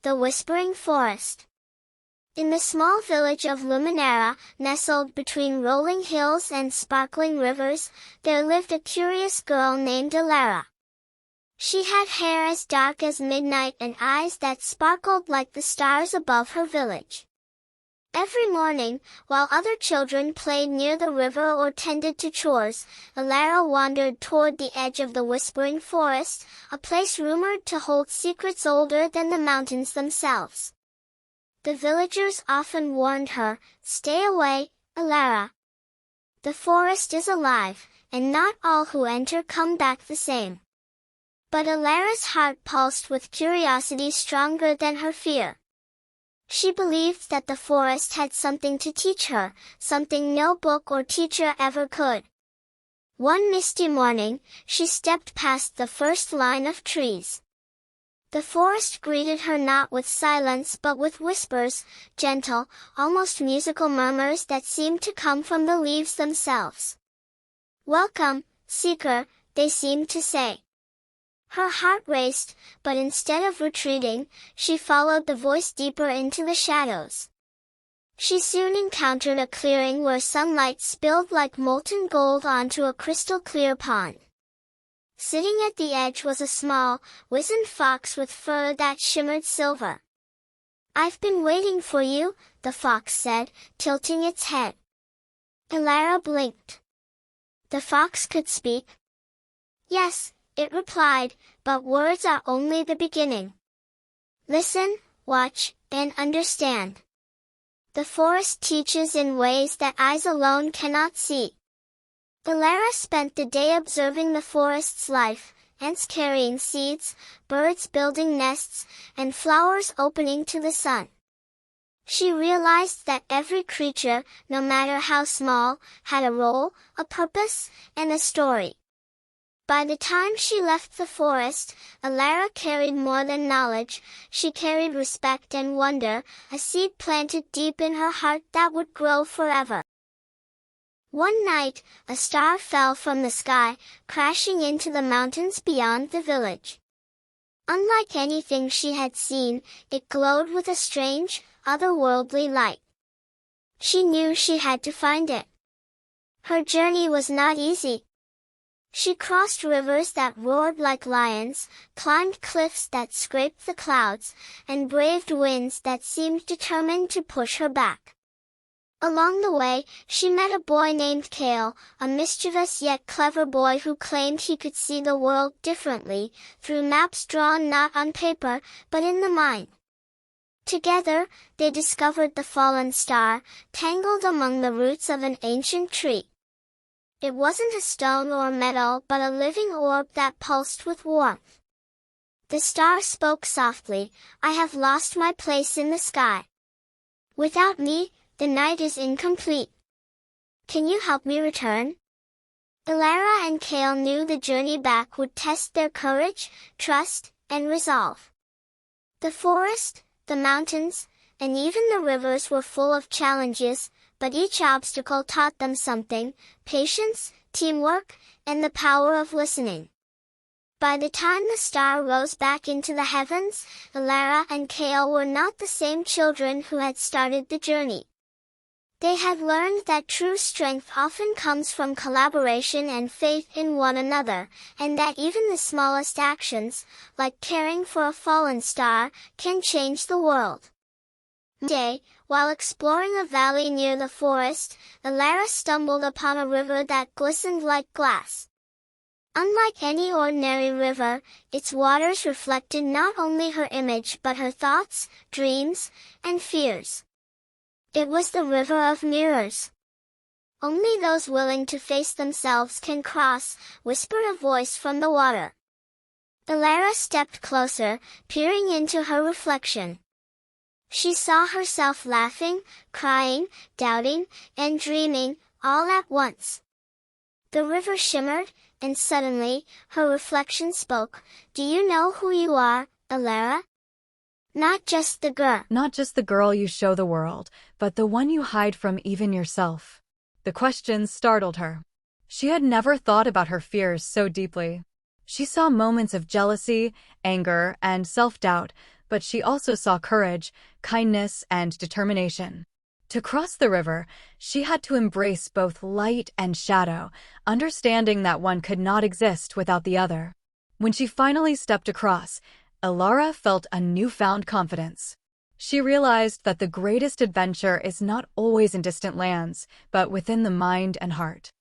The Whispering Forest. In the small village of Luminara, nestled between rolling hills and sparkling rivers, there lived a curious girl named Elara. She had hair as dark as midnight and eyes that sparkled like the stars above her village. Every morning, while other children played near the river or tended to chores, Elara wandered toward the edge of the Whispering Forest, a place rumored to hold secrets older than the mountains themselves. The villagers often warned her, "Stay away, Elara. The forest is alive, and not all who enter come back the same." But Elara's heart pulsed with curiosity stronger than her fear. She believed that the forest had something to teach her, something no book or teacher ever could. One misty morning, she stepped past the first line of trees. The forest greeted her not with silence but with whispers, gentle, almost musical murmurs that seemed to come from the leaves themselves. "Welcome, seeker," they seemed to say. Her heart raced, but instead of retreating, she followed the voice deeper into the shadows. She soon encountered a clearing where sunlight spilled like molten gold onto a crystal-clear pond. Sitting at the edge was a small, wizened fox with fur that shimmered silver. "I've been waiting for you," the fox said, tilting its head. Elara blinked. The fox could speak. "Yes," it replied, "but words are only the beginning. Listen, watch, and understand. The forest teaches in ways that eyes alone cannot see." Elara spent the day observing the forest's life, ants carrying seeds, birds building nests, and flowers opening to the sun. She realized that every creature, no matter how small, had a role, a purpose, and a story. By the time she left the forest, Elara carried more than knowledge, she carried respect and wonder, a seed planted deep in her heart that would grow forever. One night, a star fell from the sky, crashing into the mountains beyond the village. Unlike anything she had seen, it glowed with a strange, otherworldly light. She knew she had to find it. Her journey was not easy. She crossed rivers that roared like lions, climbed cliffs that scraped the clouds, and braved winds that seemed determined to push her back. Along the way, she met a boy named Kale, a mischievous yet clever boy who claimed he could see the world differently, through maps drawn not on paper, but in the mind. Together, they discovered the fallen star, tangled among the roots of an ancient tree. It wasn't a stone or metal but a living orb that pulsed with warmth. The star spoke softly, "I have lost my place in the sky. Without me, the night is incomplete. Can you help me return?" Elara and Kale knew the journey back would test their courage, trust, and resolve. The forest, the mountains, and even the rivers were full of challenges, but each obstacle taught them something: patience, teamwork, and the power of listening. By the time the star rose back into the heavens, Elara and Kale were not the same children who had started the journey. They had learned that true strength often comes from collaboration and faith in one another, and that even the smallest actions, like caring for a fallen star, can change the world. One day, while exploring a valley near the forest, Elara stumbled upon a river that glistened like glass. Unlike any ordinary river, its waters reflected not only her image but her thoughts, dreams, and fears. It was the river of mirrors. "Only those willing to face themselves can cross," whispered a voice from the water. Elara stepped closer, peering into her reflection. She saw herself laughing, crying, doubting, and dreaming, all at once. The river shimmered, and suddenly, her reflection spoke. "Do you know who you are, Elara? Not just the girl you show the world, but the one you hide from even yourself." The question startled her. She had never thought about her fears so deeply. She saw moments of jealousy, anger, and self-doubt, but she also saw courage, kindness, and determination. To cross the river, she had to embrace both light and shadow, understanding that one could not exist without the other. When she finally stepped across, Elara felt a newfound confidence. She realized that the greatest adventure is not always in distant lands, but within the mind and heart.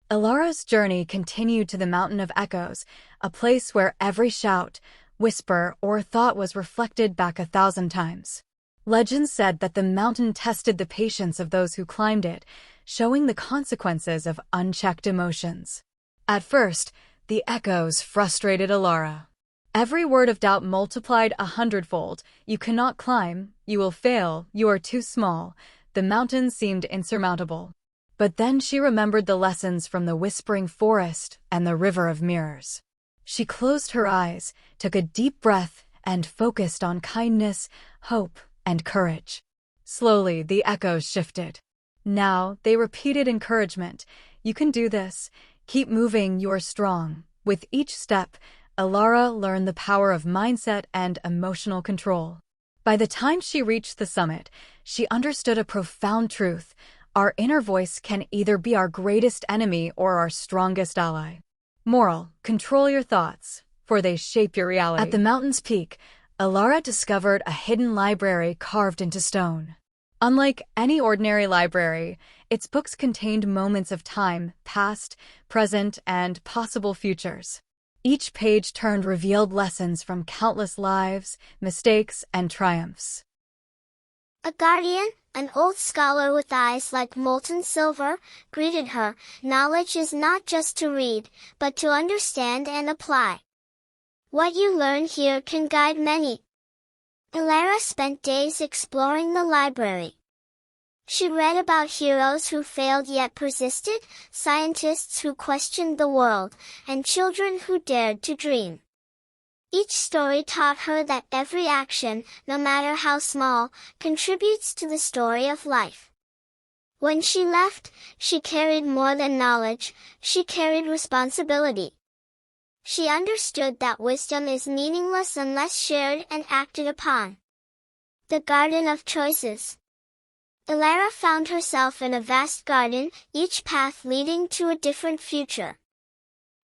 Elara's journey continued to the Mountain of Echoes, a place where every shout, whisper, or thought was reflected back 1,000 times. Legend said that the mountain tested the patience of those who climbed it, showing the consequences of unchecked emotions. At first, the echoes frustrated Elara. Every word of doubt multiplied 100-fold. You cannot climb, you will fail, you are too small. The mountain seemed insurmountable. But then she remembered the lessons from the whispering forest and the river of mirrors. She closed her eyes, took a deep breath, and focused on kindness, hope, and courage. Slowly, the echoes shifted. Now, they repeated encouragement. You can do this. Keep moving, you are strong. With each step, Elara learned the power of mindset and emotional control. By the time she reached the summit, she understood a profound truth. Our inner voice can either be our greatest enemy or our strongest ally. Moral: control your thoughts, for they shape your reality. At the mountain's peak, Elara discovered a hidden library carved into stone. Unlike any ordinary library, its books contained moments of time, past, present, and possible futures. Each page turned revealed lessons from countless lives, mistakes, and triumphs. A guardian, an old scholar with eyes like molten silver, greeted her. Knowledge is not just to read, but to understand and apply. What you learn here can guide many. Elara spent days exploring the library. She read about heroes who failed yet persisted, scientists who questioned the world, and children who dared to dream. Each story taught her that every action, no matter how small, contributes to the story of life. When she left, she carried more than knowledge, she carried responsibility. She understood that wisdom is meaningless unless shared and acted upon. The Garden of Choices. Elara found herself in a vast garden, each path leading to a different future.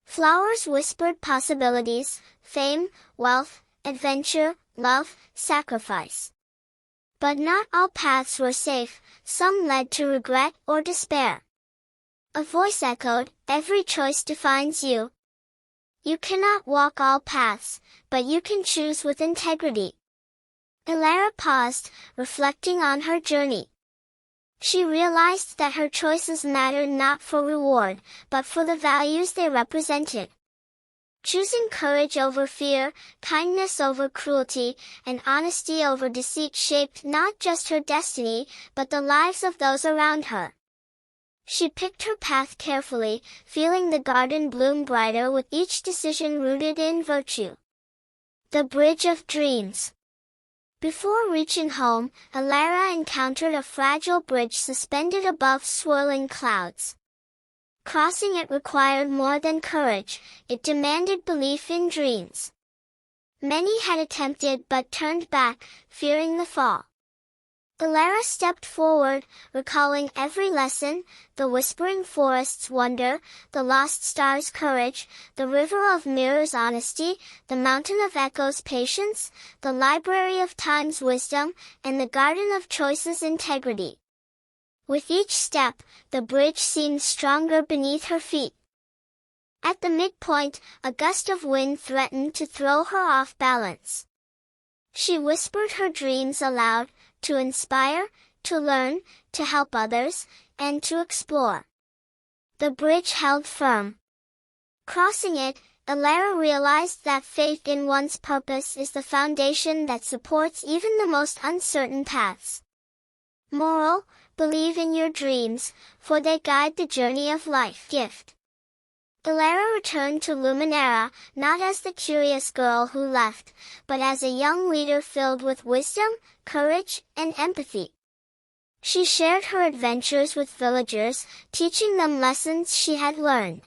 Flowers whispered possibilities: fame, wealth, adventure, love, sacrifice. But not all paths were safe, some led to regret or despair. A voice echoed, "Every choice defines you. You cannot walk all paths, but you can choose with integrity." Elara paused, reflecting on her journey. She realized that her choices mattered not for reward, but for the values they represented. Choosing courage over fear, kindness over cruelty, and honesty over deceit shaped not just her destiny, but the lives of those around her. She picked her path carefully, feeling the garden bloom brighter with each decision rooted in virtue. The Bridge of Dreams. Before reaching home, Elara encountered a fragile bridge suspended above swirling clouds. Crossing it required more than courage, it demanded belief in dreams. Many had attempted but turned back, fearing the fall. Elara stepped forward, recalling every lesson: the whispering forest's wonder, the lost star's courage, the river of mirrors' honesty, the mountain of echoes' patience, the library of time's wisdom, and the garden of choices' integrity. With each step, the bridge seemed stronger beneath her feet. At the midpoint, a gust of wind threatened to throw her off balance. She whispered her dreams aloud: to inspire, to learn, to help others, and to explore. The bridge held firm. Crossing it, Elara realized that faith in one's purpose is the foundation that supports even the most uncertain paths. Moral: believe in your dreams, for they guide the journey of life. Gift. Elara returned to Luminera, not as the curious girl who left, but as a young leader filled with wisdom, courage, and empathy. She shared her adventures with villagers, teaching them lessons she had learned.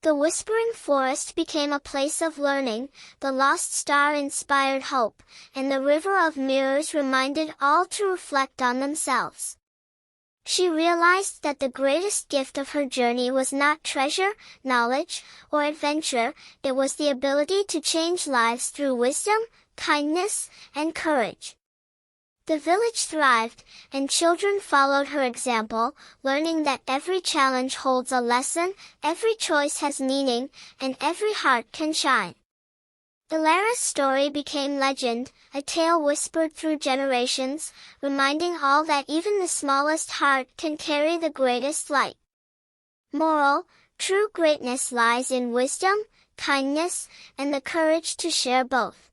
The Whispering Forest became a place of learning, the Lost Star inspired hope, and the River of Mirrors reminded all to reflect on themselves. She realized that the greatest gift of her journey was not treasure, knowledge, or adventure, it was the ability to change lives through wisdom, kindness, and courage. The village thrived, and children followed her example, learning that every challenge holds a lesson, every choice has meaning, and every heart can shine. Elara's story became legend, a tale whispered through generations, reminding all that even the smallest heart can carry the greatest light. Moral: true greatness lies in wisdom, kindness, and the courage to share both.